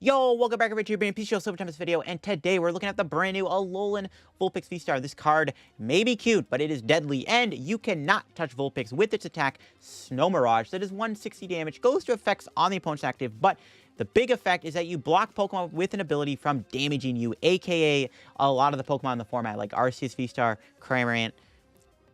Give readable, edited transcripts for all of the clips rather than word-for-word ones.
Yo, welcome back to your brand PTCGO Silver Tempest video, and today we're looking at the brand new Alolan Vulpix VSTAR. This card may be cute, but it is deadly, and you cannot touch Vulpix with its attack, Snow Mirage. That is 160 damage, goes to effects on the opponent's active, but the big effect is that you block Pokemon with an ability from damaging you, aka a lot of the Pokemon in the format, like Arceus VSTAR, Cramorant,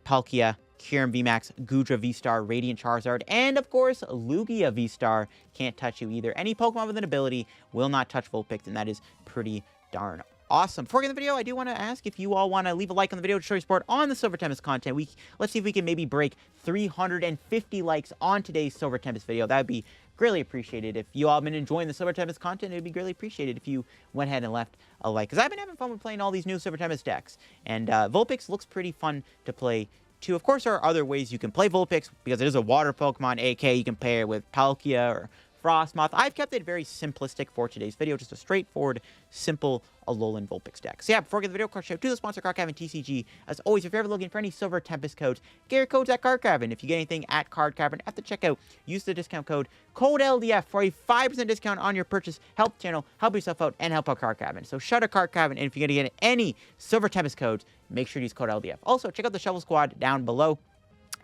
Palkia, Kyurem VMAX, Goodra VSTAR, Radiant Charizard, and of course, Lugia VSTAR can't touch you either. Any Pokemon with an ability will not touch Vulpix, and that is pretty darn awesome. Before we get in the video, I do want to ask if you all want to leave a like on the video to show your support on the Silver Tempest content. Let's see if we can maybe break 350 likes on today's Silver Tempest video. That would be greatly appreciated. If you all have been enjoying the Silver Tempest content, it would be greatly appreciated if you went ahead and left a like, because I've been having fun with playing all these new Silver Tempest decks, and Vulpix looks pretty fun to play too. Of course, there are other ways you can play Vulpix, because it is a water Pokemon, aka you can pair it with Palkia or Frostmoth. I've kept it very simplistic for today's video, just a straightforward, simple Alolan Vulpix deck. So yeah, before we get the video, card show to the sponsor, Card Cavern TCG. As always, if you're ever looking for any Silver Tempest codes, get your codes at Card Cavern. If you get anything at Card Cavern at the checkout, use the discount code LDF for a 5% discount on your purchase. Help the channel, help yourself out, and help out Card Cavern. So shout out Card Cavern, and if you're going to get any Silver Tempest codes, make sure to use code LDF. Also, check out the Shovel Squad down below.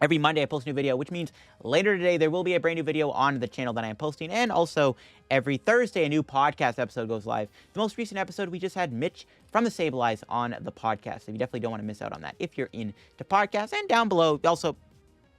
Every Monday I post a new video, which means later today there will be a brand new video on the channel that I am posting. And also, every Thursday a new podcast episode goes live. The most recent episode, we just had Mitch from the Sableyes on the podcast. So you definitely don't want to miss out on that if you're into podcasts. And down below, also,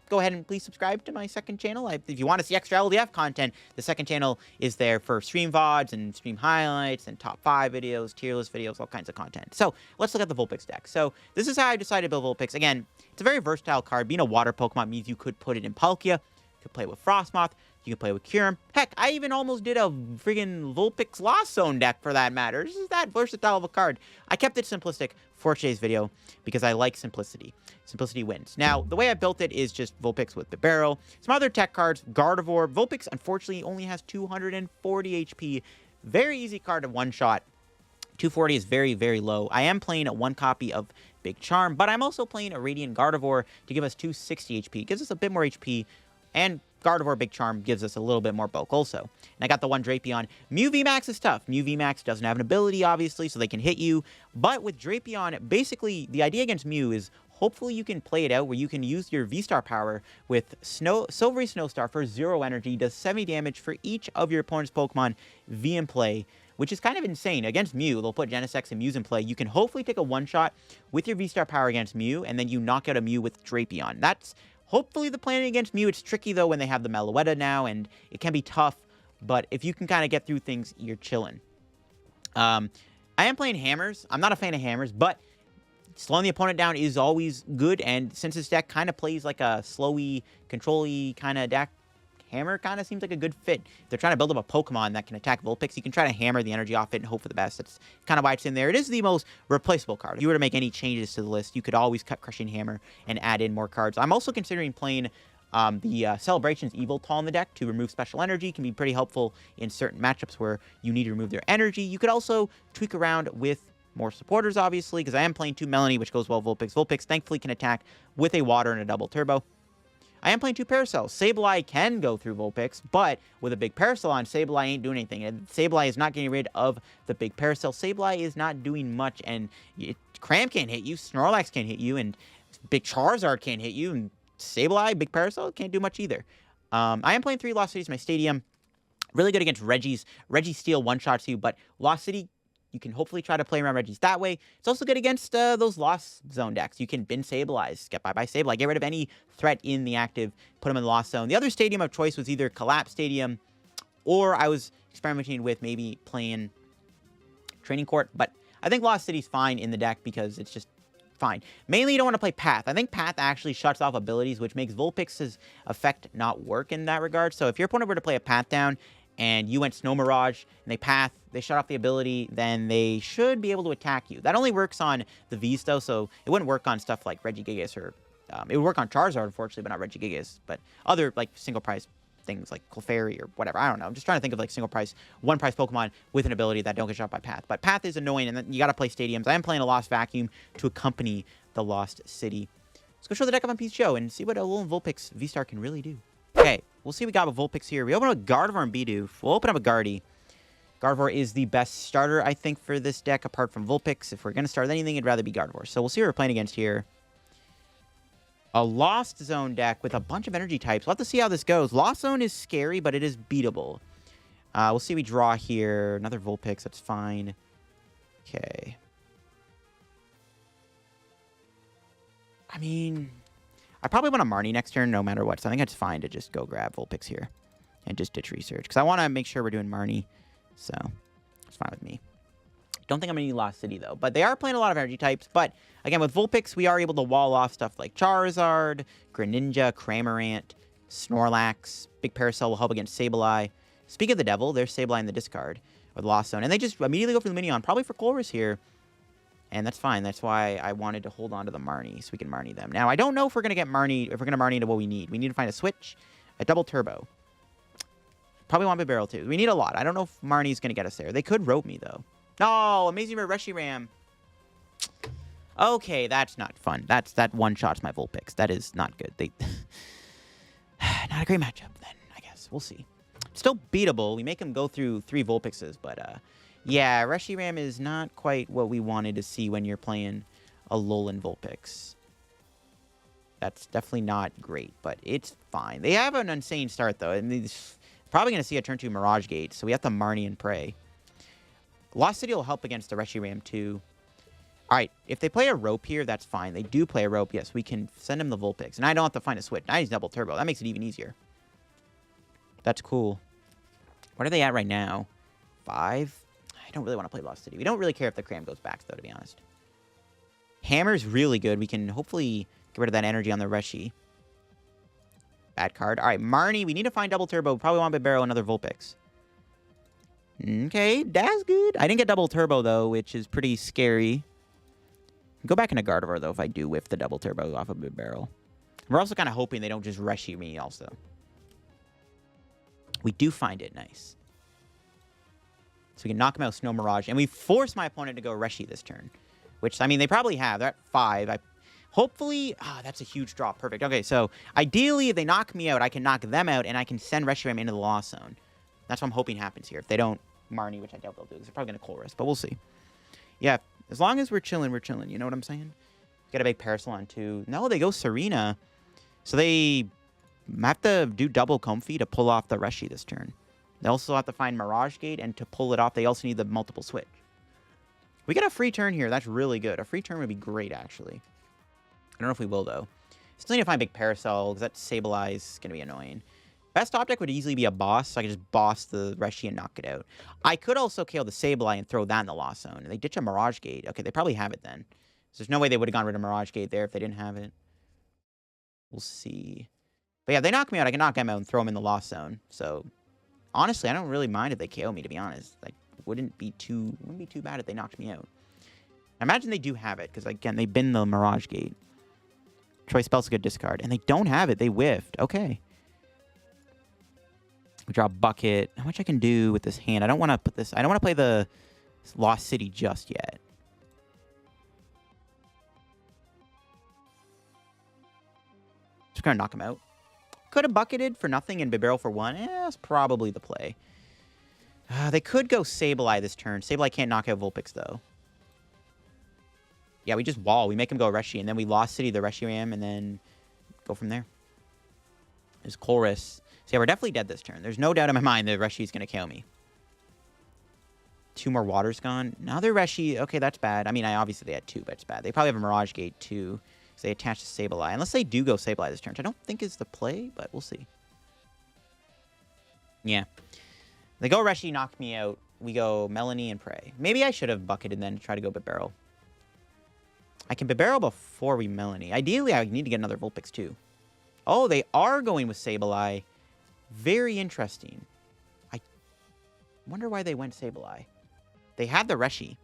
go ahead and please subscribe to my second channel. If you want to see extra LDF content, the second channel is there for stream VODs and stream highlights and top 5 videos, tier list videos, all kinds of content. So let's look at the Vulpix deck. So this is how I decided to build Vulpix. Again, it's a very versatile card. Being a water Pokemon means you could put it in Palkia, you could play it with Frostmoth, you can play with Kyurem. Heck, I even almost did a friggin' Vulpix Lost Zone deck for that matter. This is that versatile of a card. I kept it simplistic for today's video because I like simplicity. Simplicity wins. Now, the way I built it is just Vulpix with Bibarel, some other tech cards, Gardevoir. Vulpix, unfortunately, only has 240 HP. Very easy card to one-shot. 240 is very, very low. I am playing one copy of Big Charm, but I'm also playing a Radiant Gardevoir to give us 260 HP. It gives us a bit more HP, and Gardevoir Big Charm gives us a little bit more bulk also. And I got the one Drapion. Mew VMAX is tough. Mew VMAX doesn't have an ability, obviously, so they can hit you. But with Drapion, basically, the idea against Mew is hopefully you can play it out where you can use your V-Star power with Silvery Snowstar for 0 energy, does 70 damage for each of your opponent's Pokemon V in play, which is kind of insane. Against Mew, they'll put Genesect and Mews in play. You can hopefully take a one-shot with your V-Star power against Mew, and then you knock out a Mew with Drapion. That's hopefully the plan against Mew. It's tricky, though, when they have the Meloetta now, and it can be tough, but if you can kind of get through things, you're chilling. I am playing Hammers. I'm not a fan of Hammers, but slowing the opponent down is always good, and since this deck kind of plays like a slowy, control-y kind of deck, Hammer kind of seems like a good fit. If they're trying to build up a Pokemon that can attack Vulpix, you can try to hammer the energy off it and hope for the best. That's kind of why it's in there. It is the most replaceable card. If you were to make any changes to the list, you could always cut Crushing Hammer and add in more cards. I'm also considering playing the Celebration's Evoltol in the deck to remove special energy. It can be pretty helpful in certain matchups where you need to remove their energy. You could also tweak around with more supporters, obviously, because I am playing 2 Melony, which goes well Vulpix. Vulpix, thankfully, can attack with a water and a double turbo. I am playing 2 Parasol. Sableye can go through Vulpix, but with a Big Parasol on, Sableye ain't doing anything. And Sableye is not getting rid of the Big Parasol. Sableye is not doing much, and Cram can't hit you, Snorlax can't hit you, and Big Charizard can't hit you, and Sableye, Big Parasol, can't do much either. I am playing 3 Lost Cities in my stadium. Really good against Reggie's. Reggie Steel one-shots you, but Lost City, you can hopefully try to play around Reggie's that way. It's also good against those Lost Zone decks. You can bin Sableye, get by Sableye, get rid of any threat in the active, put them in the Lost Zone. The other stadium of choice was either Collapse Stadium, or I was experimenting with maybe playing Training Court, but I think Lost City's fine in the deck because it's just fine. Mainly, you don't want to play Path. I think Path actually shuts off abilities, which makes Vulpix's effect not work in that regard. So if your opponent were to play a Path down, and you went Snow Mirage, and they Path, they shut off the ability, then they should be able to attack you. That only works on the Vs, though, so it wouldn't work on stuff like Regigigas, or it would work on Charizard, unfortunately, but not Regigigas. But other, like, single-prize things like Clefairy or whatever. I don't know. I'm just trying to think of, like, single-price, one-price Pokemon with an ability that don't get shot by Path. But Path is annoying, and then you got to play Stadiums. I am playing a Lost Vacuum to accompany the Lost City. Let's go show the deck up on PTCGO and see what Alolan Vulpix VSTAR can really do. Okay, we'll see what we got with Vulpix here. We open up with Gardevoir and Bidoof. We'll open up a Guardy. Gardevoir is the best starter, I think, for this deck, apart from Vulpix. If we're going to start anything, it'd rather be Gardevoir. So we'll see what we're playing against here. A Lost Zone deck with a bunch of energy types. We'll have to see how this goes. Lost Zone is scary, but it is beatable. We'll see we draw here. Another Vulpix, that's fine. Okay. I mean, I probably want a Marnie next turn no matter what, so I think it's fine to just go grab Vulpix here and just ditch research. Because I want to make sure we're doing Marnie, so it's fine with me. Don't think I'm going to need Lost City, though. But they are playing a lot of energy types. But, again, with Vulpix, we are able to wall off stuff like Charizard, Greninja, Cramorant, Snorlax. Big Parasol will help against Sableye. Speaking of the devil, there's Sableye in the discard with Lost Zone. And they just immediately go for the Minion, probably for Colress here. And that's fine. That's why I wanted to hold on to the Marnie so we can Marnie them. Now, I don't know if we're going to get Marnie, if we're going to Marnie into what we need. We need to find a switch, a double turbo. Probably want Bibarel too. We need a lot. I don't know if Marnie's going to get us there. They could rope me, though. No, Amazing Rare Reshiram. Okay, that's not fun. That one-shots my Vulpix. That is not good. Not a great matchup, then, I guess. We'll see. Still beatable. We make him go through 3 Vulpixes, but, yeah, Reshiram is not quite what we wanted to see when you're playing a Alolan Vulpix. That's definitely not great, but it's fine. They have an insane start, though. I mean, probably going to see a turn 2 Mirage Gate, so we have to Marnie and pray. Lost City will help against the Reshiram, too. All right, if they play a rope here, that's fine. They do play a rope, yes. We can send him the Vulpix, and I don't have to find a switch. Now he's double turbo. That makes it even easier. That's cool. What are they at right now? 5? I don't really want to play Lost City. We don't really care if the Cram goes back, though, to be honest. Hammer's really good. We can hopefully get rid of that energy on the Reshi. Bad card. All right, Marnie. We need to find double turbo. Probably want Bibarel, another Vulpix. Okay, that's good. I didn't get double turbo, though, which is pretty scary. Go back into Gardevoir, though, if I do whiff the double turbo off of Bibarel. We're also kind of hoping they don't just Reshi me, also. We do find it. Nice. So we can knock him out Snow Mirage. And we force my opponent to go Reshi this turn. Which, I mean, they probably have. They're at 5. Hopefully... that's a huge drop. Perfect. Okay, so ideally, if they knock me out, I can knock them out, and I can send Reshiram into the Lost Zone. That's what I'm hoping happens here. If they don't Marnie, which I doubt they'll do, because they're probably going to Colress, but we'll see. Yeah, as long as we're chilling, we're chilling. You know what I'm saying? Get a big Parasol on 2. No, they go Serena. So they have to do double Comfy to pull off the Reshi this turn. They also have to find Mirage Gate, and to pull it off, they also need the multiple switch. We get a free turn here. That's really good. A free turn would be great, actually. I don't know if we will, though. Still need to find Big Parasol, because that Sableye is going to be annoying. Best object would easily be a boss, so I could just boss the Reshi and knock it out. I could also KO the Sableye and throw that in the Lost Zone. And they ditch a Mirage Gate. Okay, they probably have it then. So there's no way they would have gone rid of Mirage Gate there if they didn't have it. We'll see. But yeah, if they knock me out, I can knock them out and throw them in the Lost Zone. So, honestly, I don't really mind if they KO me, to be honest. Like, wouldn't be too bad if they knocked me out. I imagine they do have it, because, again, they bin the Mirage Gate. Choice Spell's a good discard. And they don't have it. They whiffed. Okay. We draw a bucket. How much I can do with this hand? I don't want to put this... I don't want to play the Lost City just yet. Just going to knock him out. Could have bucketed for nothing and Bibarel for 1. That's probably the play. They could go Sableye this turn. Sableye can't knock out Vulpix, though. Yeah, we just wall. We make him go Reshi, and then we Lost City the Reshiram, and then go from there. There's Colress. So yeah, we're definitely dead this turn. There's no doubt in my mind that Reshi's going to kill me. 2 more waters gone. Another Reshi. Okay, that's bad. I mean, obviously they had 2, but it's bad. They probably have a Mirage Gate, too. So they attach to Sableye. Unless they do go Sableye this turn, which I don't think is the play, but we'll see. Yeah. They go Reshi, knock me out. We go Melony and pray. Maybe I should have bucketed then to try to go Bibarel. I can Bibarel before we Melony. Ideally, I need to get another Vulpix, too. Oh, they are going with Sableye. Very interesting. I wonder why they went Sableye. They had the Reshi.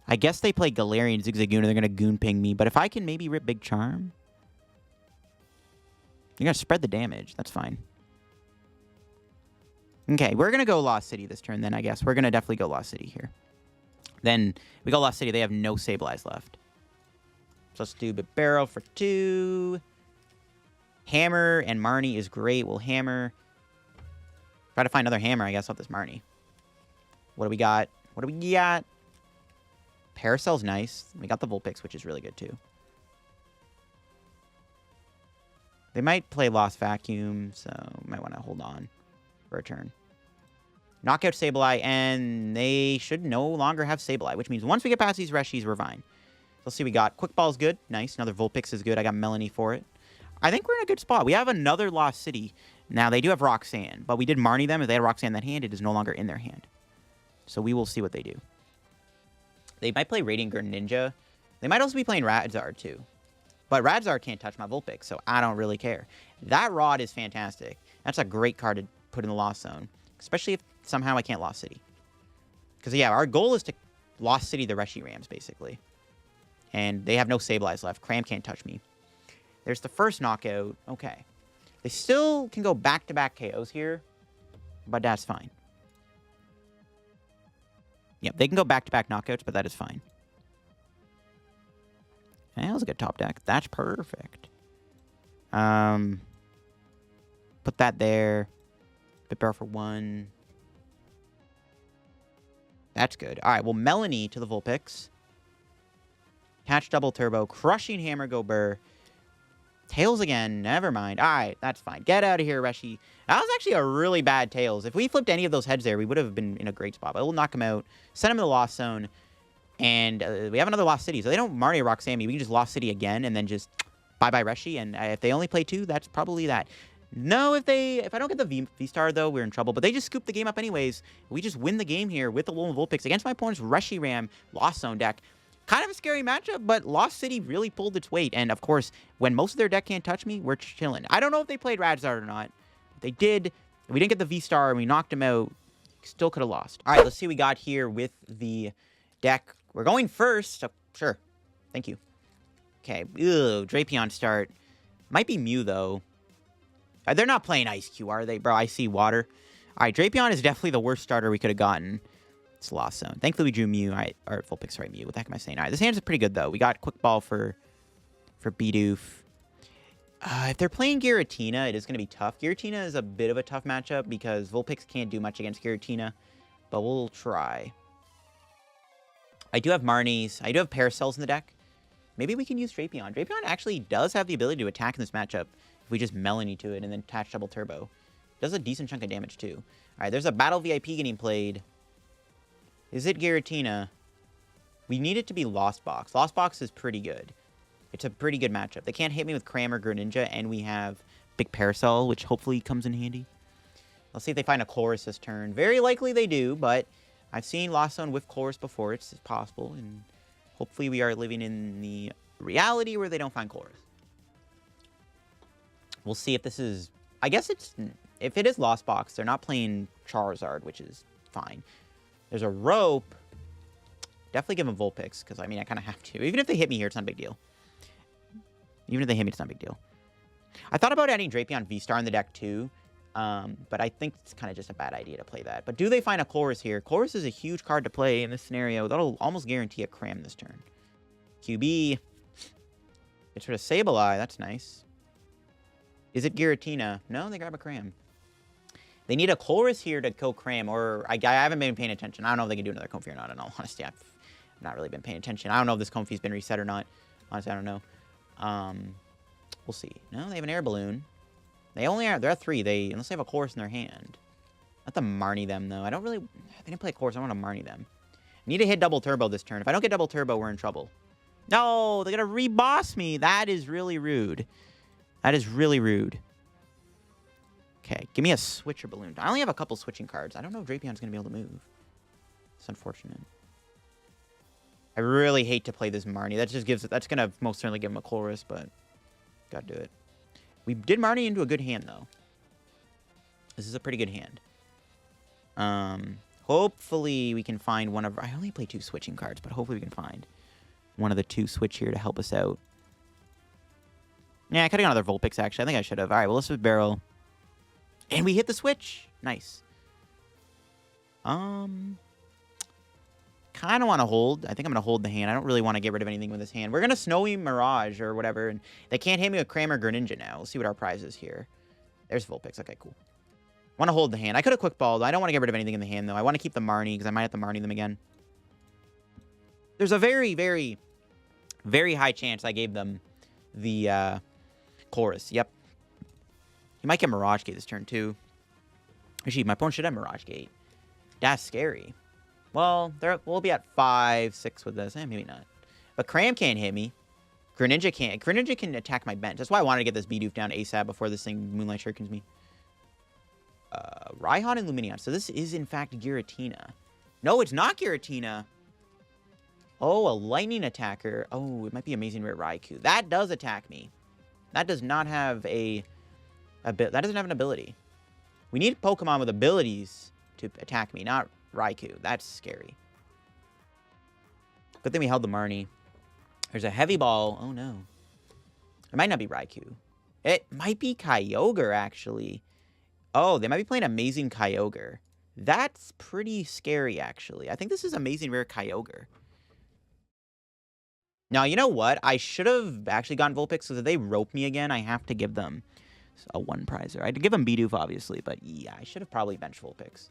I guess they play Galarian Zigzagoon and they're going to Goon Ping me. But if I can maybe rip Big Charm. You're going to spread the damage. That's fine. Okay, we're going to go Lost City this turn then, I guess. We're going to definitely go Lost City here. Then we go Lost City. They have no Sableyes left. So let's do Bibarel for 2. Hammer and Marnie is great. We'll Hammer. Try to find another Hammer, I guess, off this Marnie. What do we got? What do we got? Parasol's nice. We got the Vulpix, which is really good, too. They might play Lost Vacuum, so might want to hold on for a turn. Knockout Sableye, and they should no longer have Sableye, which means once we get past these Reshis, we're fine. So let's see what we got. Quick Ball's good. Nice. Another Vulpix is good. I got Melony for it. I think we're in a good spot. We have another Lost City. Now, they do have Roxanne, but we did Marnie them. If they had Roxanne in that hand, it is no longer in their hand. So we will see what they do. They might play Radiant Gardevoir. They might also be playing Radzard, too. But Radzard can't touch my Vulpix, so I don't really care. That Rod is fantastic. That's a great card to put in the Lost Zone, especially if somehow I can't Lost City. Because, yeah, our goal is to Lost City the Reshiram, basically. And they have no Sableyes left. Cram can't touch me. There's the first knockout. Okay. They still can go back-to-back KOs here, but that's fine. Yep, they can go back-to-back knockouts, but that is fine. Okay, that was a good top deck. That's perfect. Put that there. Bibarel for 1. That's good. All right, well, Melony to the Vulpix. Catch Double Turbo. Crushing Hammer, go Burr. Tails again. Never mind. All right, that's fine. Get out of here, Reshi. That was actually a really bad Tails. If we flipped any of those heads there, we would have been in a great spot. But we'll knock him out. Send him to the Lost Zone. And we have another Lost City. So they don't Marnie Roxanne. We can just Lost City again and then just bye-bye Reshi. And if they only play 2, that's probably that. No, if I don't get the V-Star, though, we're in trouble. But they just scoop the game up anyways. We just win the game here with the Alolan Vulpix against my opponent's Reshiram Lost Zone deck. Kind of a scary matchup, but Lost City really pulled its weight. And, of course, when most of their deck can't touch me, we're chilling. I don't know if they played Radzard or not. If they did, we didn't get the V-Star, and we knocked him out. Still could have lost. All right, let's see what we got here with the deck. We're going first. Oh, sure. Thank you. Okay. Ew, Drapion start. Might be Mew, though. They're not playing Ice Q, are they, bro? I see water. All right, Drapion is definitely the worst starter we could have gotten. It's Lost Zone. Thankfully, we drew Mew. All right, or Vulpix, sorry, Mew. What the heck am I saying? All right, this hand's pretty good, though. We got Quick Ball for Bidoof. If they're playing Giratina, it is going to be tough. Giratina is a bit of a tough matchup because Vulpix can't do much against Giratina, but we'll try. I do have Marnies. I do have Parasols in the deck. Maybe we can use Drapion. Drapion actually does have the ability to attack in this matchup if we just Melony to it and then attach Double Turbo. Does a decent chunk of damage, too. All right, there's a Battle VIP getting played. Is it Giratina? We need it to be Lost Box. Lost Box is pretty good. It's a pretty good matchup. They can't hit me with Cram or Greninja, and we have Big Parasol, which hopefully comes in handy. Let's see if they find a Chorus this turn. Very likely they do, but I've seen Lost Zone with Chorus before. It's possible, and hopefully we are living in the reality where they don't find Chorus. We'll see if this is... I guess it's... If it is Lost Box, they're not playing Charizard, which is fine. There's a Rope. Definitely give them Vulpix, because, I mean, I kind of have to. Even if they hit me here, it's not a big deal. Even if they hit me, it's not a big deal. I thought about adding Drapion V-Star in the deck, too. But I think it's kind of just a bad idea to play that. But do they find a Chorus here? Chorus is a huge card to play in this scenario. That'll almost guarantee a Cram this turn. QB. It's rid of Sableye. That's nice. Is it Giratina? No, they grab a Cram. They need a Chorus here to go Cram, or I haven't been paying attention. I don't know if they can do another Comfey or not, in all honesty. I've not really been paying attention. I don't know if this Comfey's been reset or not. Honestly, I don't know. We'll see. No, they have an Air Balloon. They're at 3. Unless they have a Chorus in their hand. Not to Marnie them, though. They didn't play a Chorus. I want to Marnie them. I need to hit Double Turbo this turn. If I don't get Double Turbo, we're in trouble. No, they're going to reboss me. That is really rude. That is really rude. Okay, give me a Switcher Balloon. I only have a couple switching cards. I don't know if Drapion's going to be able to move. It's unfortunate. I really hate to play this Marnie. That's going to most certainly give him a Chorus, but gotta do it. We did Marnie into a good hand, though. This is a pretty good hand. Hopefully we can find one of... I only play 2 switching cards, but hopefully we can find one of the 2 switch here to help us out. Yeah, I could have got another Vulpix, actually. I think I should have. All right, well, let's Bibarel. And we hit the switch. Nice. Kind of want to hold. I think I'm going to hold the hand. I don't really want to get rid of anything with this hand. We're going to Snowy Mirage or whatever. And they can't hit me with Cram or Greninja now. Let's see what our prize is here. There's Vulpix. Okay, cool. Want to hold the hand. I could have quick balled. I don't want to get rid of anything in the hand, though. I want to keep the Marnie, because I might have to Marnie them again. There's a very, very, very high chance I gave them the Chorus. Yep. He might get Mirage Gate this turn, too. Actually, my opponent should have Mirage Gate. That's scary. Well, we'll be at 5, 6 with this. Maybe not. But Cram can't hit me. Greninja can't. Greninja can attack my bench. That's why I wanted to get this Bidoof down ASAP before this thing Moonlight Shurikens me. Raihan and Lumineon. So this is, in fact, Giratina. No, it's not Giratina. Oh, a lightning attacker. Oh, it might be Amazing Rare Raikou. That does attack me. That does not have that doesn't have an ability. We need Pokemon with abilities to attack me, not Raikou. That's scary. Good thing we held the Marnie. There's a Heavy Ball. Oh, no. It might not be Raikou. It might be Kyogre, actually. Oh, they might be playing Amazing Kyogre. That's pretty scary, actually. I think this is Amazing Rare Kyogre. Now, you know what? I should have actually gotten Vulpix, because if they rope me again, I have to give them a one-prizer. I'd give them Bidoof, obviously, but yeah, I should have probably benched Vulpix.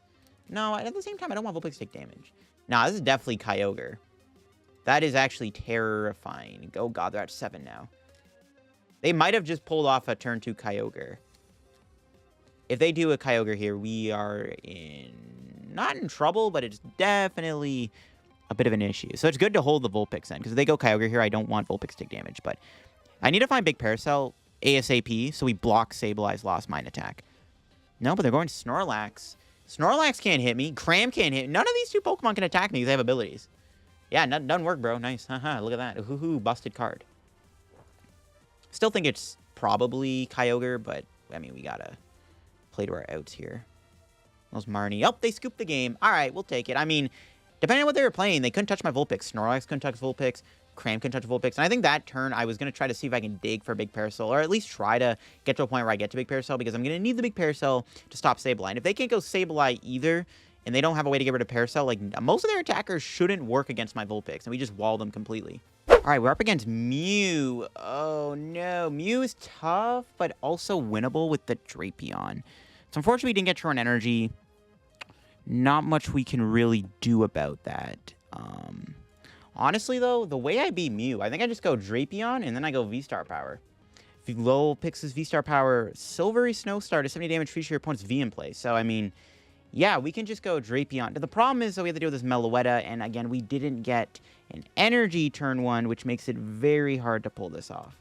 No, at the same time, I don't want Vulpix to take damage. Nah, this is definitely Kyogre. That is actually terrifying. Oh, God, they're at 7 now. They might have just pulled off a turn 2 Kyogre. If they do a Kyogre here, we are not in trouble, but it's definitely a bit of an issue. So it's good to hold the Vulpix then, because if they go Kyogre here, I don't want Vulpix to take damage. But I need to find Big Parasol ASAP, so we block Sableye Lost Mine attack. No, but they're going Snorlax. Snorlax can't hit me. Cram can't hit me. None of these two Pokemon can attack me because they have abilities. Yeah, doesn't work, bro. Nice. Haha, look at that. Hoo-hoo, busted card. Still think it's probably Kyogre, but, I mean, we gotta play to our outs here. Those Marnie. Oh, they scooped the game. All right, we'll take it. I mean, depending on what they were playing, they couldn't touch my Vulpix. Snorlax couldn't touch Vulpix. Cram can touch Vulpix. And I think that turn, I was going to try to see if I can dig for Big Parasol, or at least try to get to a point where I get to Big Parasol, because I'm going to need the Big Parasol to stop Sableye. And if they can't go Sableye either, and they don't have a way to get rid of Parasol, like, most of their attackers shouldn't work against my Vulpix, and we just wall them completely. All right, we're up against Mew. Oh, no. Mew is tough, but also winnable with the Drapion. So, unfortunately, we didn't get Torrent Energy. Not much we can really do about that. Honestly, though, the way I beat Mew, I think I just go Drapion, and then I go V-Star Power. Vulpix's V-Star Power, Silvery Snowstar to 70 damage feature your opponent's V in play. So, I mean, yeah, we can just go Drapion. The problem is that we have to deal with this Meloetta, and again, we didn't get an Energy turn 1, which makes it very hard to pull this off.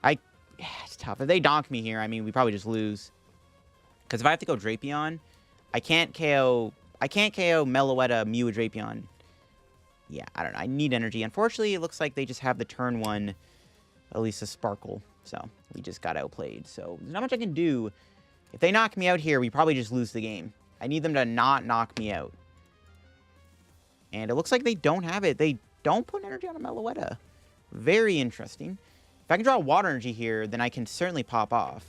It's tough. If they donk me here, I mean, we probably just lose. Because if I have to go Drapion, I can't KO Meloetta, Mew, or Drapion. Yeah, I don't know. I need energy. Unfortunately, it looks like they just have the turn 1, at least a Sparkle. So, we just got outplayed. So, there's not much I can do. If they knock me out here, we probably just lose the game. I need them to not knock me out. And it looks like they don't have it. They don't put energy on a Meloetta. Very interesting. If I can draw Water Energy here, then I can certainly pop off.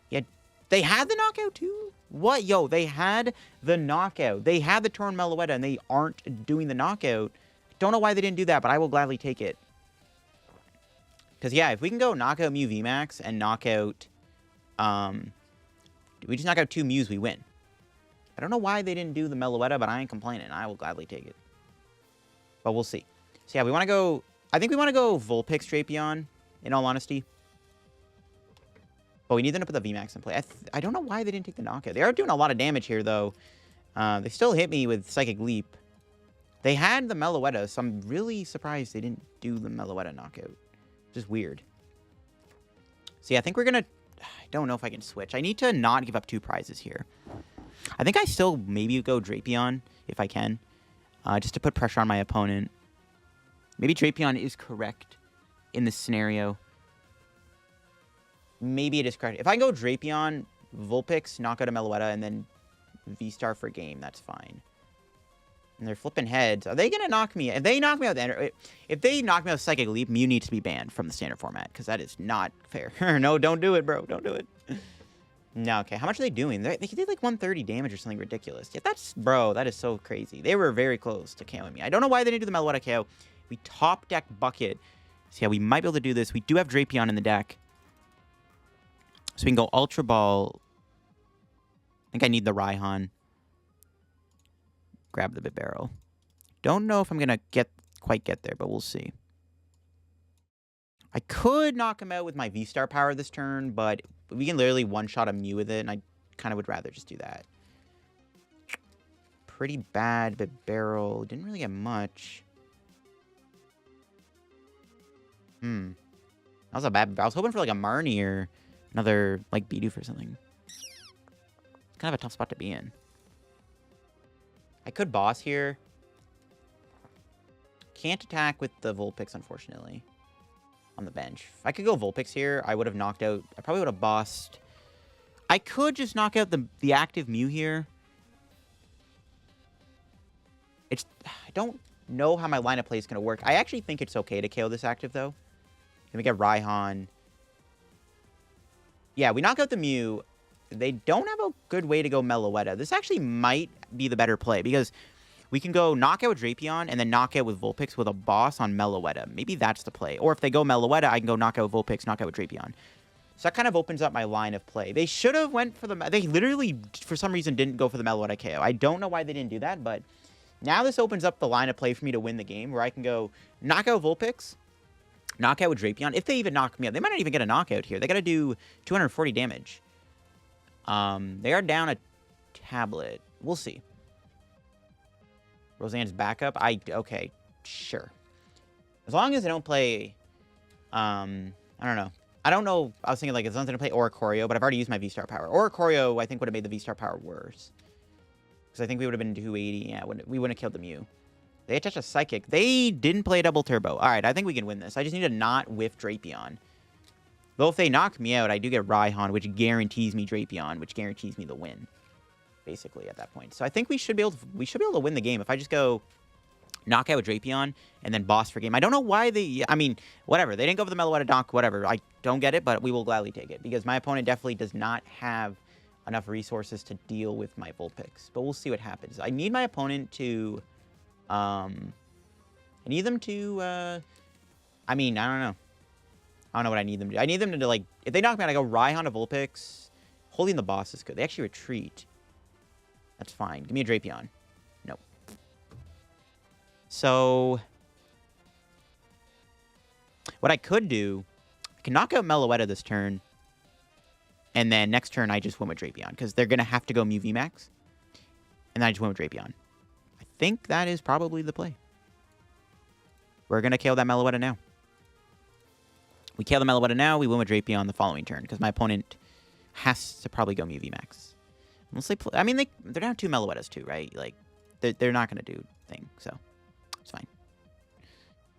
Yeah, they had the knockout too? What? Yo, they had the knockout. They had the turn Meloetta, and they aren't doing the knockout. Don't know why they didn't do that, but I will gladly take it. Because, yeah, if we can go knockout Mew VMAX and knockout... we just knock out 2 Mews, we win. I don't know why they didn't do the Meloetta, but I ain't complaining. I will gladly take it. But we'll see. So, yeah, we want to go... I think we want to go Vulpix Drapion, in all honesty. But we need them to put the VMAX in play. I don't know why they didn't take the knockout. They are doing a lot of damage here, though. They still hit me with Psychic Leap. They had the Meloetta, so I'm really surprised they didn't do the Meloetta knockout. Just weird. So, yeah, I think we're going to... I don't know if I can switch. I need to not give up 2 prizes here. I think I still maybe go Drapion, if I can. Just to put pressure on my opponent. Maybe Drapion is correct in this scenario. Maybe it is correct. If I go Drapion, Vulpix, knock out a Meloetta, and then V-Star for game, that's fine. And they're flipping heads. Are they going to knock me? If they knock me out if they knock me out with Psychic Leap, Mew needs to be banned from the standard format, because that is not fair. No, don't do it, bro. Don't do it. No, okay. How much are they doing? They did like 130 damage or something ridiculous. Yeah, bro, that is so crazy. They were very close to KOing me. I don't know why they didn't do the Meloetta KO. We top deck Bucket. So yeah, we might be able to do this. We do have Drapion in the deck. So we can go Ultra Ball. think I need the Raihan. Grab the Bibarel. Don't know if I'm going to quite get there, but we'll see. I could knock him out with my V-Star power this turn, but we can literally one-shot a Mew with it, and I kind of would rather just do that. Pretty bad Bibarel. Didn't really get much. That was a bad... I was hoping for, like, a Marnie or another, like, Bidoof or something. It's kind of a tough spot to be in. I could boss here. Can't attack with the Vulpix, unfortunately. On the bench. If I could go Vulpix here, I would have knocked out... I probably would have bossed... I could just knock out the active Mew here. It's... I don't know how my line of play is going to work. I actually think it's okay to KO this active, though. Then we get Raihan. Yeah, we knock out the Mew. They don't have a good way to go Meloetta. This actually might be the better play, because... we can go knock out with Drapion and then knock out with Vulpix with a boss on Meloetta. Maybe that's the play. Or if they go Meloetta, I can go knock out with Vulpix, knock out with Drapion. So that kind of opens up my line of play. They should have went for the... They literally, for some reason, didn't go for the Meloetta KO. I don't know why they didn't do that, but now this opens up the line of play for me to win the game, where I can go knock out Vulpix, knock out with Drapion. If they even knock me out, they might not even get a knockout here. They got to do 240 damage. They are down a tablet. We'll see. Roseanne's backup? Okay, sure. As long as they don't play, I don't know. I don't know. I was thinking, like, as long as they don't play Oricorio, but I've already used my V-Star power. Oricorio, I think, would have made the V-Star power worse. Because I think we would have been 280. Yeah, we wouldn't have killed the Mew. They attached a Psychic. They didn't play double turbo. All right, I think we can win this. I just need to not whiff Drapion. Though if they knock me out, I do get Raihan, which guarantees me Drapion, which guarantees me the win. Basically, at that point. So I think we should be able to win the game if I just go knock out with Drapion and then boss for game. I don't know why they... I mean, whatever. They didn't go for the Meloetta Donk, whatever. I don't get it, but we will gladly take it. Because my opponent definitely does not have enough resources to deal with my Vulpix. But we'll see what happens. I need my opponent to... I need them to... I mean, I don't know. I don't know what I need them to do. I need them to, like... If they knock me out, I go Raihan to Vulpix. Holding the boss is good. They actually retreat. That's fine. Give me a Drapion. Nope. So, what I could do, I can knock out Meloetta this turn, and then next turn I just win with Drapion, because they're going to have to go Mew VMAX, and then I just win with Drapion. I think that is probably the play. We're going to KO that Meloetta now. We KO the Meloetta now, we win with Drapion the following turn, because my opponent has to probably go Mew VMAX. Unless they play, I mean, they're down 2 Meloettas too, right? Like, they're not going to do thing, so it's fine.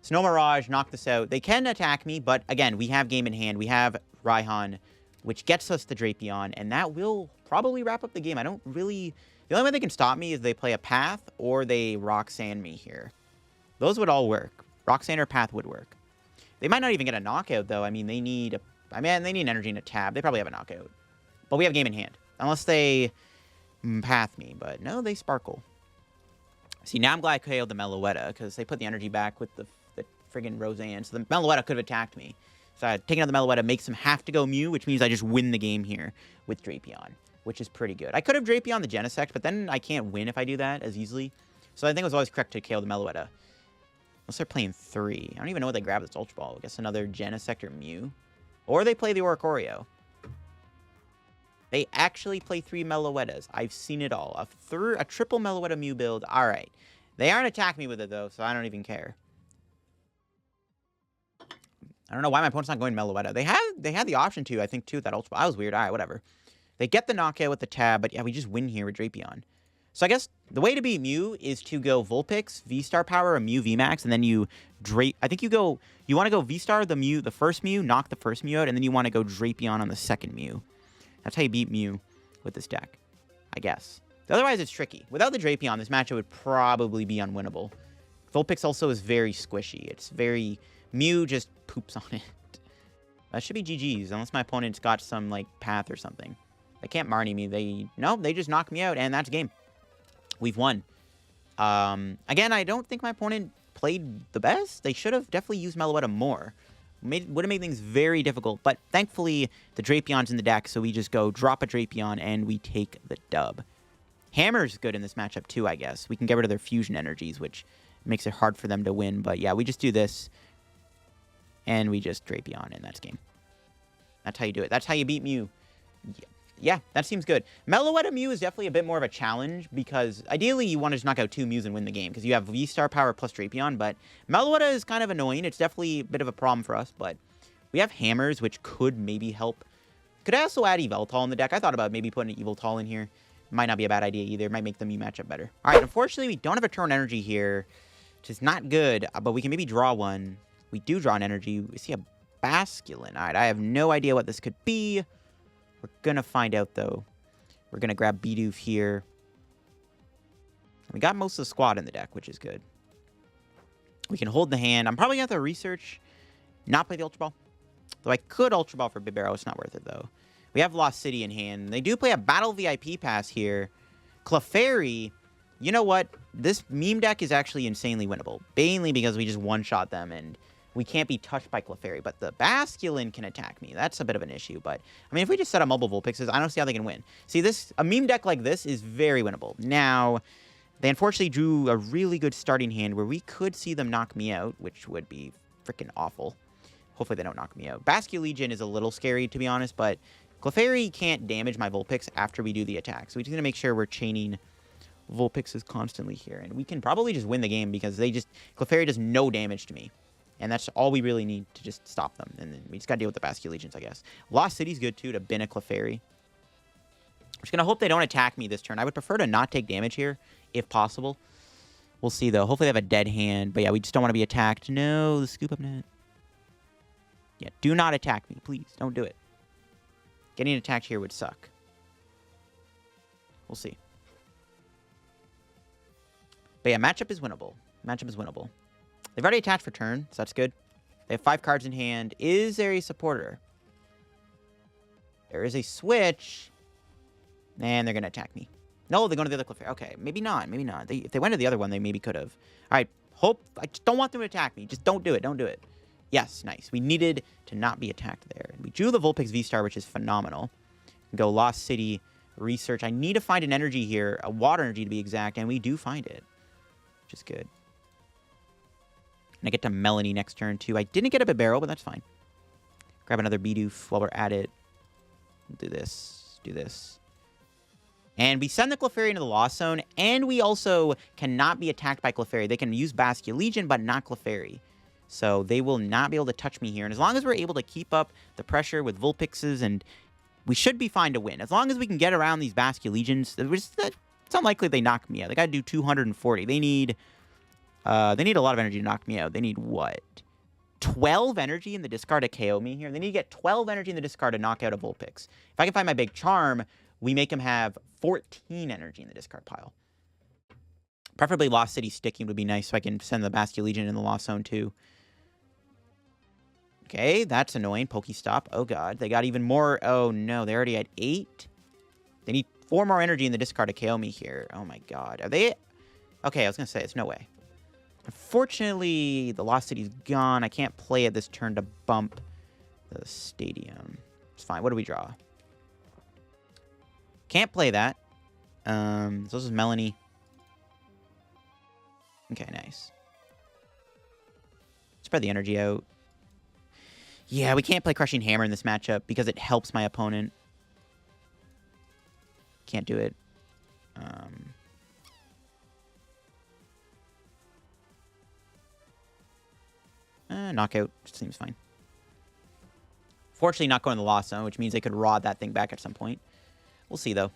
Snow Mirage, knock this out. They can attack me, but again, we have game in hand. We have Raihan, which gets us the Drapion, and that will probably wrap up the game. I don't really... The only way they can stop me is they play a Path or they Roxanne me here. Those would all work. Roxanne or Path would work. They might not even get a knockout, though. I mean, they need... they need energy and a tab. They probably have a knockout. But we have game in hand. Unless they Path me, but no, they Sparkle. See, now I'm glad I KO'd the Meloetta, because they put the energy back with the friggin' Roseanne, so the Meloetta could have attacked me. So taking out the Meloetta makes them have to go Mew, which means I just win the game here with Drapion, which is pretty good. I could have Drapion the Genesect, but then I can't win if I do that as easily. So I think it was always correct to KO the Meloetta. Unless they're playing 3. I don't even know what they grab this Ultra Ball. I guess another Genesect or Mew. Or they play the Oricorio. They actually play 3 Meloettas. I've seen it all. A triple Meloetta Mew build. All right. They aren't attacking me with it, though, so I don't even care. I don't know why my opponent's not going Meloetta. They had the option to, I think, too, with that Ultra Ball. That was weird. All right, whatever. They get the knockout with the tab, but yeah, we just win here with Drapion. So I guess the way to beat Mew is to go Vulpix, V-Star Power, or Mew VMAX, and then you I think you want to go V-Star, the first Mew, knock the first Mew out, and then you want to go Drapion on the second Mew. That's how you beat Mew with this deck, I guess. Otherwise, it's tricky. Without the Drapion, this matchup would probably be unwinnable. Vulpix also is very squishy. It's very... Mew just poops on it. That should be GG's, unless my opponent's got some, like, Path or something. They can't Marnie me. They just knock me out, and that's game. We've won. Again, I don't think my opponent played the best. They should have definitely used Meloetta more. Would have made things very difficult, but thankfully the Drapion's in the deck, so we just go drop a Drapion and we take the dub. Hammer's good in this matchup too, I guess. We can get rid of their fusion energies, which makes it hard for them to win, but yeah, we just do this, and we just Drapion, and that's game. That's how you do it. That's how you beat Mew. Yeah, that seems good. Meloetta Mew is definitely a bit more of a challenge, because ideally you want to just knock out 2 Mews and win the game, because you have V-Star power plus Drapion, but Meloetta is kind of annoying. It's definitely a bit of a problem for us, but we have Hammers, which could maybe help. Could I also add Yveltal in the deck? I thought about maybe putting an Yveltal in here. Might not be a bad idea either. Might make the Mew matchup better. All right, unfortunately, we don't have a turn energy here, which is not good, but we can maybe draw one. We do draw an energy. We see a Basculin. All right, I have no idea what this could be. We're going to find out, though. We're going to grab Bidoof here. We got most of the squad in the deck, which is good. We can hold the hand. I'm probably going to have to research, not play the Ultra Ball. Though I could Ultra Ball for Bibarel. It's not worth it, though. We have Lost City in hand. They do play a Battle VIP pass here. Clefairy, you know what? This meme deck is actually insanely winnable. Mainly because we just one-shot them, and we can't be touched by Clefairy. But the Basculin can attack me. That's a bit of an issue. But, I mean, if we just set up multiple Vulpixes, I don't see how they can win. See, a meme deck like this is very winnable. Now, they unfortunately drew a really good starting hand where we could see them knock me out, which would be freaking awful. Hopefully they don't knock me out. Basculegion is a little scary, to be honest, but Clefairy can't damage my Vulpix after we do the attack. So we're just going to make sure we're chaining Vulpixes constantly here. And we can probably just win the game because Clefairy does no damage to me. And that's all we really need to just stop them. And then we just got to deal with the Basculegions, I guess. Lost City's good, too, to bin a Clefairy. I'm just going to hope they don't attack me this turn. I would prefer to not take damage here, if possible. We'll see, though. Hopefully they have a dead hand. But yeah, we just don't want to be attacked. No, the Scoop Up Net. Yeah, do not attack me, please. Don't do it. Getting attacked here would suck. We'll see. But yeah, matchup is winnable. Matchup is winnable. They've already attacked for turn, so that's good. They have 5 cards in hand. Is there a supporter? There is a switch. And they're going to attack me. No, they're going to the other Clefairy. Okay, maybe not. Maybe not. If they went to the other one, they maybe could have. All right, I just don't want them to attack me. Just don't do it. Don't do it. Yes, nice. We needed to not be attacked there. We drew the Vulpix V-Star, which is phenomenal. Go Lost City, research. I need to find an energy here, a water energy to be exact, and we do find it, which is good. And I get to Melony next turn, too. I didn't get a Bibarel, but that's fine. Grab another Bidoof while we're at it. Do this. Do this. And we send the Clefairy into the Lost Zone, and we also cannot be attacked by Clefairy. They can use Basculegion, but not Clefairy. So they will not be able to touch me here. And as long as we're able to keep up the pressure with Vulpixes, and we should be fine to win. As long as we can get around these Basculegions, it's unlikely they knock me out. They got to do 240. They need a lot of energy to knock me out. They need what? 12 energy in the discard to KO me here? They need to get 12 energy in the discard to knock out a Vulpix. If I can find my Big Charm, we make him have 14 energy in the discard pile. Preferably Lost City sticking would be nice so I can send the Basculegion in the Lost Zone too. Okay, that's annoying. Pokestop. Oh, God. They got even more. Oh, no. They already had 8. They need 4 more energy in the discard to KO me here. Oh, my God. Are they... Okay, I was going to say, it's no way. Unfortunately, the Lost City's gone. I can't play it this turn to bump the stadium. It's fine. What do we draw? Can't play that. So this is Melony. Okay, nice. Spread the energy out. Yeah, we can't play Crushing Hammer in this matchup because it helps my opponent. Can't do it. Knockout seems fine. Fortunately, not going to the Lost Zone, which means they could rod that thing back at some point. We'll see, though.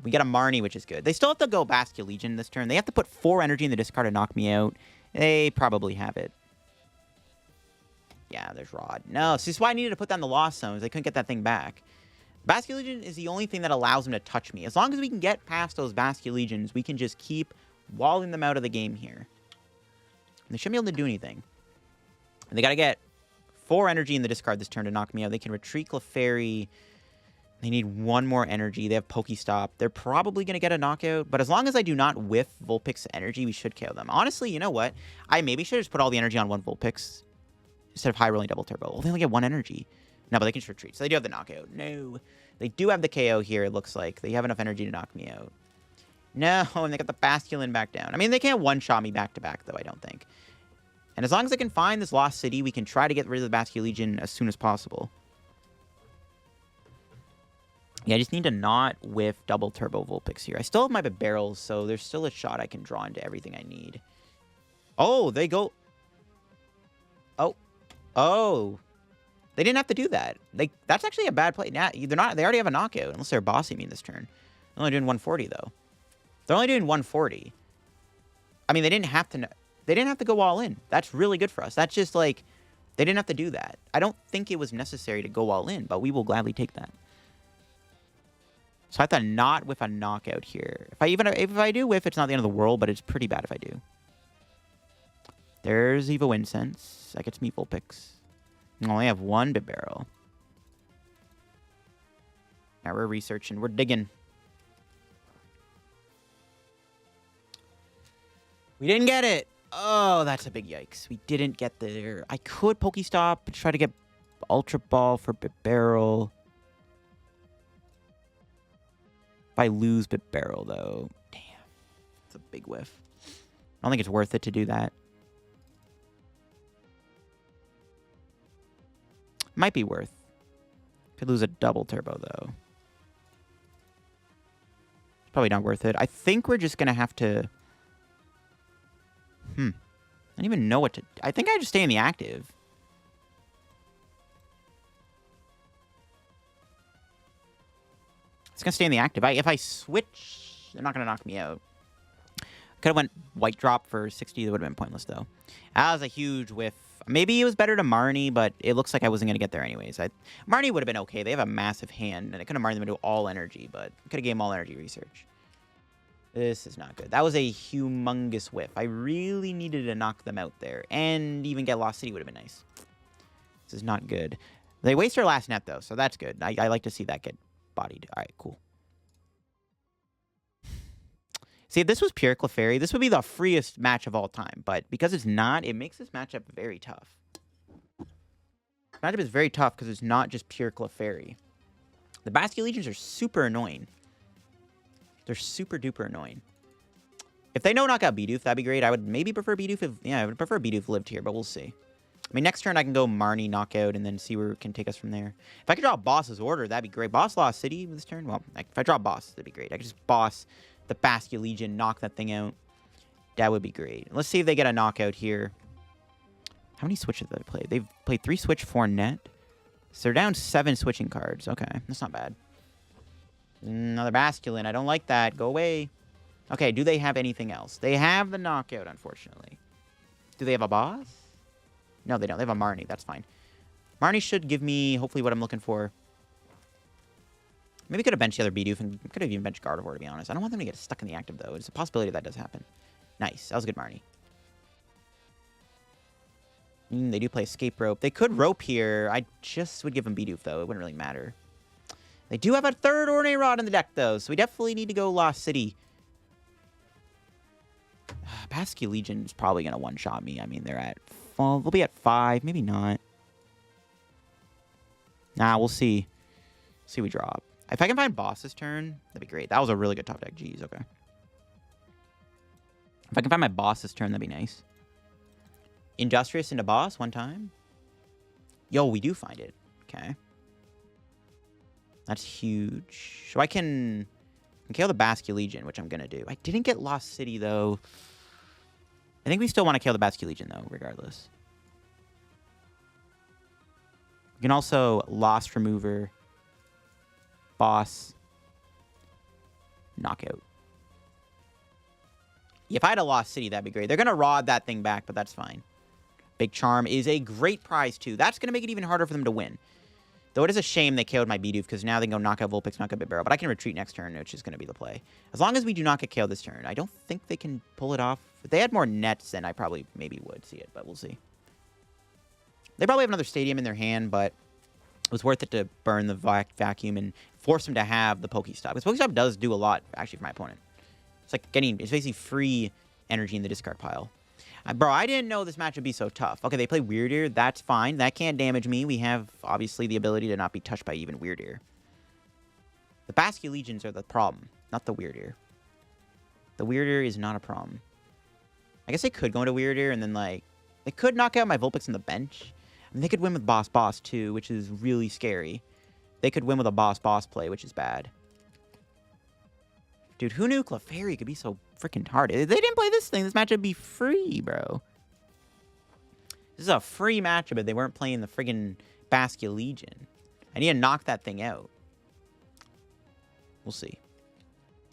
We got a Marnie, which is good. They still have to go Basculegion this turn. They have to put 4 energy in the discard to knock me out. They probably have it. Yeah, there's Rod. No, this is why I needed to put down the Lost Zones. They couldn't get that thing back. Basculegion is the only thing that allows them to touch me. As long as we can get past those Basculegions, we can just keep walling them out of the game here. And they shouldn't be able to do anything. And they got to get 4 energy in the discard this turn to knock me out. They can retreat Clefairy. They need 1 more energy. They have Pokestop. They're probably going to get a knockout. But as long as I do not whiff Vulpix energy, we should KO them. Honestly, you know what? I maybe should have just put all the energy on one Vulpix. instead of high rolling double turbo. Well, they only get 1 energy. No, but they can just retreat. So they do have the knockout. No. They do have the KO here, it looks like. They have enough energy to knock me out. No, and they got the Basculin back down. I mean, they can't one-shot me back-to-back, though, I don't think. And as long as I can find this Lost City, we can try to get rid of the Basculegion as soon as possible. Yeah, I just need to not whiff double turbo Vulpix here. I still have my Bibarels, so there's still a shot I can draw into everything I need. Oh, they go... Oh. Oh. They didn't have to do that. That's actually a bad play. Nah, they already have a knockout, unless they're bossing me this turn. They're only doing 140, though. They're only doing 140. I mean, they didn't have to go all in. That's really good for us. That's just like, they didn't have to do that. I don't think it was necessary to go all in, but we will gladly take that. So I have to not whiff a knockout here. If I do whiff, it's not the end of the world, but it's pretty bad if I do. There's Evo Incense. That gets me Vulpix. I only have 1 Bibarel. Now we're researching. We're digging. We didn't get it. Oh, that's a big yikes. We didn't get there. I could Pokestop and try to get Ultra Ball for Bibarel. If I lose Bibarel, though. Damn. It's a big whiff. I don't think it's worth it to do that. Might be worth. Could lose a double turbo, though. It's probably not worth it. I think we're just going to have to... I don't even know what to... I think I just stay in the active. It's going to stay in the active. If I switch, they're not going to knock me out. Could have went white drop for 60. That would have been pointless, though. That was a huge whiff. Maybe it was better to Marnie, but it looks like I wasn't going to get there anyways. Marnie would have been okay. They have a massive hand, and I could have Marnied them into all energy, but could have gave them all energy research. This is not good. That was a humongous whiff. I really needed to knock them out there, and even get Lost City would have been nice. This is not good. They waste their last net, though, so that's good. I like to see that get bodied. All right, cool. See, if this was pure Clefairy, this would be the freest match of all time. But because it's not, it makes this matchup very tough. This matchup is very tough because it's not just pure Clefairy. The Basculegions are super annoying. They're super duper annoying. If they knock out Bidoof, that'd be great. I would maybe prefer Bidoof if... Yeah, I would prefer Bidoof lived here, but we'll see. I mean, next turn I can go Marnie knockout and then see where it can take us from there. If I could draw Boss's Order, that'd be great. Boss Lost City this turn? Well, if I draw Boss, that'd be great. I could just Boss... the Basculegion, knock that thing out. That would be great. Let's see if they get a knockout here. How many switches did they play? They've played 3 switch, 4 net. So they're down 7 switching cards. Okay, that's not bad. Another Basculin. I don't like that. Go away. Okay, do they have anything else? They have the knockout, unfortunately. Do they have a boss? No, they don't. They have a Marnie. That's fine. Marnie should give me, hopefully, what I'm looking for. Maybe could have benched the other Bidoof and could have even benched Gardevoir, to be honest. I don't want them to get stuck in the active, though. It's a possibility that does happen. Nice. That was a good Marnie. They do play Escape Rope. They could Rope here. I just would give them Bidoof, though. It wouldn't really matter. They do have a 3rd Ornate Rod in the deck, though, so we definitely need to go Lost City. Basculegion is probably going to one-shot me. I mean, they're at... Well, they'll be at 5. Maybe not. Nah, we'll see. See we drop. If I can find Boss's turn, that'd be great. That was a really good top deck. Jeez, okay. If I can find my Boss's turn, that'd be nice. Industrious into Boss one time. Yo, we do find it. Okay. That's huge. So I can kill the Basculegion, which I'm going to do. I didn't get Lost City, though. I think we still want to kill the Basculegion, though, regardless. We can also Lost Remover... Boss. Knockout. If I had a Lost City, that'd be great. They're going to rod that thing back, but that's fine. Big Charm is a great prize, too. That's going to make it even harder for them to win. Though it is a shame they KO'd my Bidoof, because now they can go knock out Vulpix, knock out Bibarel. But I can retreat next turn, which is going to be the play. As long as we do not get KO'd this turn. I don't think they can pull it off. If they had more nets, then I probably maybe would see it, but we'll see. They probably have another Stadium in their hand, but... it was worth it to burn the vacuum and force him to have the Pokestop. Because Pokestop does do a lot, actually, for my opponent. It's like it's basically free energy in the discard pile. Bro, I didn't know this match would be so tough. Okay, they play Weird Ear. That's fine. That can't damage me. We have, obviously, the ability to not be touched by even Weird Ear. The Basculegions are the problem, not the Weird Ear. The Weird Ear is not a problem. I guess they could go into Weird Ear and then, like... They could knock out my Vulpix on the bench. I mean, they could win with Boss, too, which is really scary. They could win with a Boss play, which is bad. Dude, who knew Clefairy could be so freaking hard? If they didn't play this thing, this match would be free, bro. This is a free matchup, but they weren't playing the friggin' Basculegion. I need to knock that thing out. We'll see.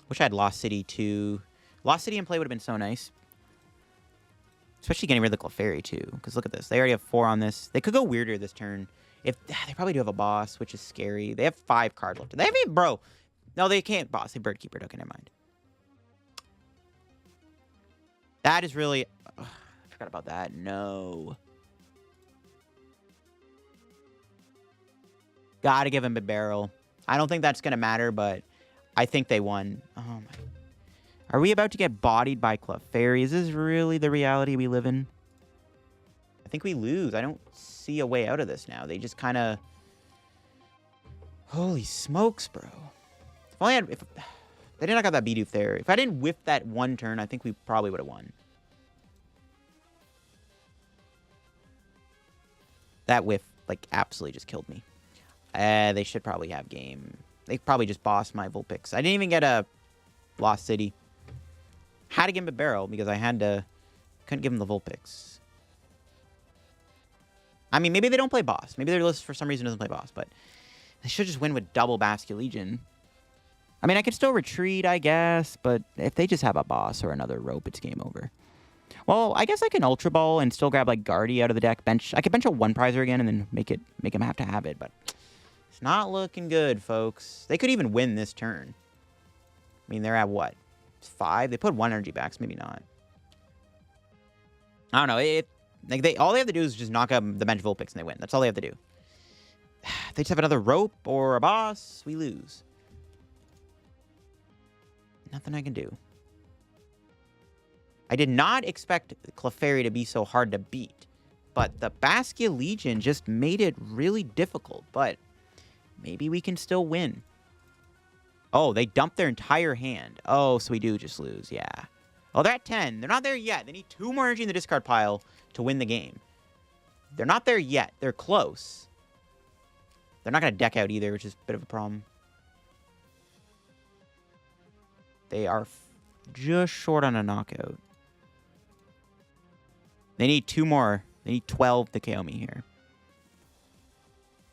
Wish I had Lost City, too. Lost City in play would have been so nice. Especially getting rid of the Clefairy, too. Because look at this. They already have 4 on this. They could go Weirder this turn. If they probably do have a boss, which is scary. They have 5 cards left. They haven't, bro. No, they can't boss. They Bird Keeper. Okay, never mind. That is really... Ugh, I forgot about that. No. Gotta give him a barrel. I don't think that's gonna matter, but I think they won. Oh my... Are we about to get bodied by Clefairy? Is this really the reality we live in? I think we lose. I don't see a way out of this now. They just kind of... Holy smokes, bro. If only I had... If they didn't knock out that Bidoof there. If I didn't whiff that one turn, I think we probably would have won. That whiff, like, absolutely just killed me. They should probably have game. They probably just bossed my Vulpix. I didn't even get a Lost City. Had to give him a barrel because I had to... Couldn't give him the Vulpix. I mean, maybe they don't play boss. Maybe their list for some reason doesn't play boss, but they should just win with double Basculegion. I mean, I could still retreat, I guess, but if they just have a boss or another rope, it's game over. Well, I guess I can Ultra Ball and still grab, like, Guardy out of the deck. I could bench a 1-prizer again and then make him have to have it, but it's not looking good, folks. They could even win this turn. I mean, they're at what? It's 5? They put 1 energy back, so maybe not. I don't know. Like all they have to do is just knock out the bench Vulpix and they win. That's all they have to do. They just have another rope or a boss, we lose. Nothing I can do. I did not expect Clefairy to be so hard to beat, but the Basculegion just made it really difficult, but maybe we can still win. Oh, they dumped their entire hand. Oh, so we do just lose, yeah. Oh, they're at 10. They're not there yet. They need 2 more energy in the discard pile to win the game. They're not there yet. They're close. They're not going to deck out either, which is a bit of a problem. They are just short on a knockout. They need 2 more. They need 12 to KO me here.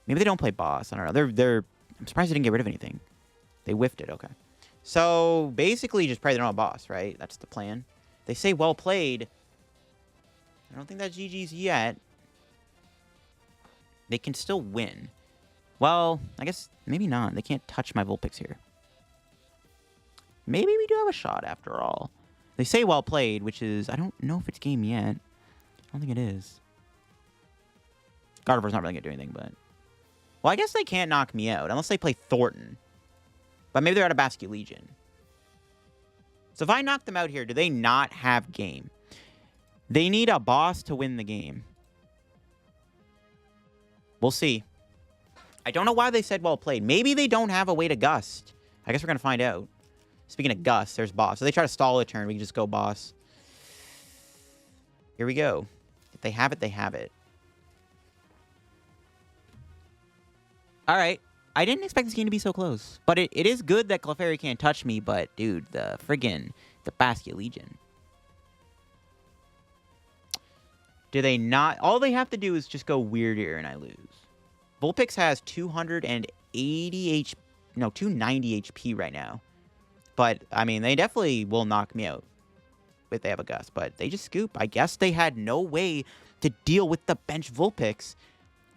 Maybe they don't play boss. I don't know. I'm surprised they didn't get rid of anything. They whiffed it. Okay. So, basically, just pray they don't have a boss, right? That's the plan. They say well played. I don't think that's GG's yet. They can still win. Well, I guess maybe not. They can't touch my Vulpix here. Maybe we do have a shot after all. They say well played, which is... I don't know if it's game yet. I don't think it is. Gardevoir's not really going to do anything, but... Well, I guess they can't knock me out, unless they play Thornton. But maybe they're out of Basculegion. So if I knock them out here, do they not have game? They need a boss to win the game. We'll see. I don't know why they said well played. Maybe they don't have a way to gust. I guess we're going to find out. Speaking of gust, there's boss. So they try to stall a turn. We can just go boss. Here we go. If they have it, they have it. All right. I didn't expect this game to be so close. But it is good that Clefairy can't touch me. But, dude, the Basculegion. Do they not? All they have to do is just go Weird Ear and I lose. Vulpix has 290 HP right now. But, I mean, they definitely will knock me out if they have a gust. But they just scoop. I guess they had no way to deal with the bench Vulpix.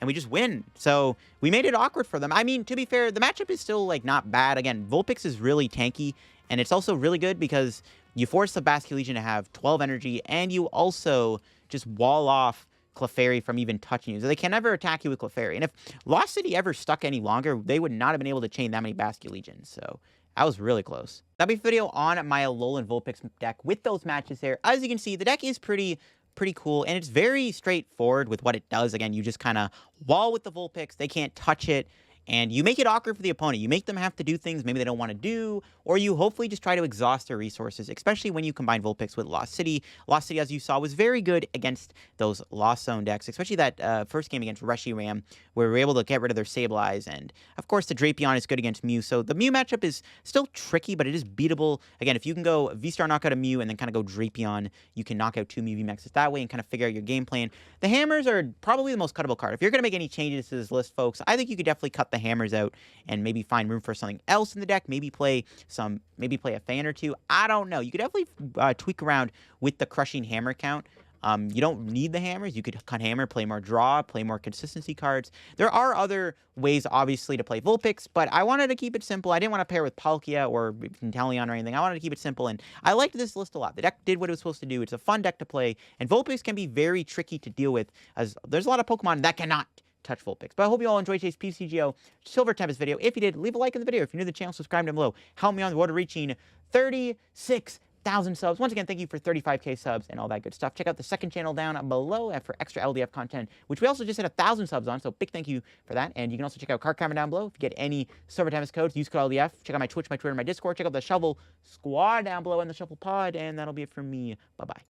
And we just win. So, we made it awkward for them. I mean, to be fair, the matchup is still, like, not bad. Again, Vulpix is really tanky. And it's also really good because you force the Basculegion to have 12 energy. And you also just wall off Clefairy from even touching you. So, they can never attack you with Clefairy. And if Lost City ever stuck any longer, they would not have been able to chain that many Basculegions. So, That was really close. That'll be a video on my Alolan Vulpix deck with those matches there. As you can see, the deck is pretty cool, and it's very straightforward with what it does. Again, you just kind of wall with the Vulpix. They can't touch it. And you make it awkward for the opponent. You make them have to do things maybe they don't want to do, or you hopefully just try to exhaust their resources, especially when you combine Vulpix with Lost City. Lost City, as you saw, was very good against those Lost Zone decks, especially that first game against Reshiram, where we were able to get rid of their Sableye. And, of course, the Drapion is good against Mew. So the Mew matchup is still tricky, but it is beatable. Again, if you can go V-Star knock out a Mew and then kind of go Drapion, you can knock out 2 Mew VMAXs that way and kind of figure out your game plan. The Hammers are probably the most cuttable card. If you're going to make any changes to this list, folks, I think you could definitely cut the Hammers out and maybe find room for something else in the deck. Maybe play a fan or two. I don't know. You could definitely tweak around with the Crushing Hammer count. You don't need the Hammers. You could cut Hammer, play more draw, play more consistency cards. There are other ways, obviously, to play Vulpix, but I wanted to keep it simple. I didn't want to pair with Palkia or Inteleon or anything. I wanted to keep it simple, and I liked this list a lot. The deck did what it was supposed to do. It's a fun deck to play, and Vulpix can be very tricky to deal with, as there's a lot of Pokemon that cannot touch Vulpix. But I hope you all enjoyed today's PTCGO Silver Tempest video. If you did, leave a like in the video. If you're new to the channel, subscribe down below. Help me on the road to reaching 36,000 subs. Once again, thank you for 35K subs and all that good stuff. Check out the second channel down below for extra LDF content, which we also just hit 1,000 subs on, so big thank you for that. And you can also check out Card Camera down below. If you get any Silver Tempest codes, use code LDF. Check out my Twitch, my Twitter, my Discord. Check out the Shovel Squad down below and the Shovel Pod, and that'll be it from me. Bye-bye.